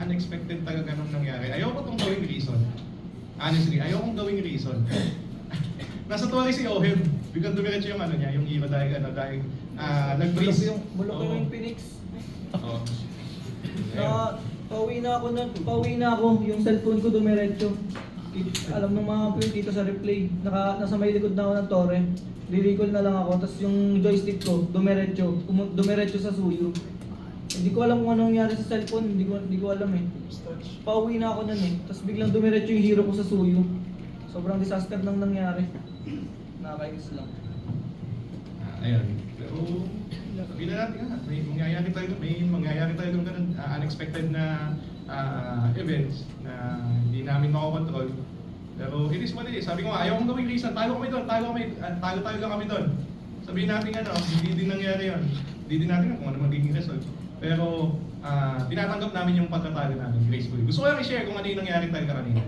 unexpected talaga nung nangyari. Ayoko itong gawing reason. Honestly, ayoko gawing reason. Nasa tuwari si Ohem. Biglang dumiretso yung ano niya, yung hero dahil nag-freeze. Bulok ko yung Phoenix. Oo. Pauwi na ako, yung cellphone ko dumiretso. Alam ng mga pwede dito sa replay, nasa may likod na ako ng tore. Re-recall na lang ako, tapos yung joystick ko, dumiretso sa suyo. Hindi ko alam kung anong nangyari sa cellphone, hindi ko alam eh. Pauwi na ako nun eh, tapos biglang dumiretso yung hero ko sa suyo. Sobrang disaster nang nangyari. Nakakainis lang. Ayun. Pero, sabihin na natin nga, may mangyayari tayo ng ganun, unexpected na events na hindi namin makokontrol. Pero it is what it is. Sabi ko nga, ayaw kong gawing reason. Tayo lang kami doon. Sabihin natin hindi din nangyari yun. Hindi din natin kung ano magiging result. Pero tinatanggap namin yung pagkatalo namin gracefully. Gusto ko lang i-share kung ano yung nangyari tayo kanina.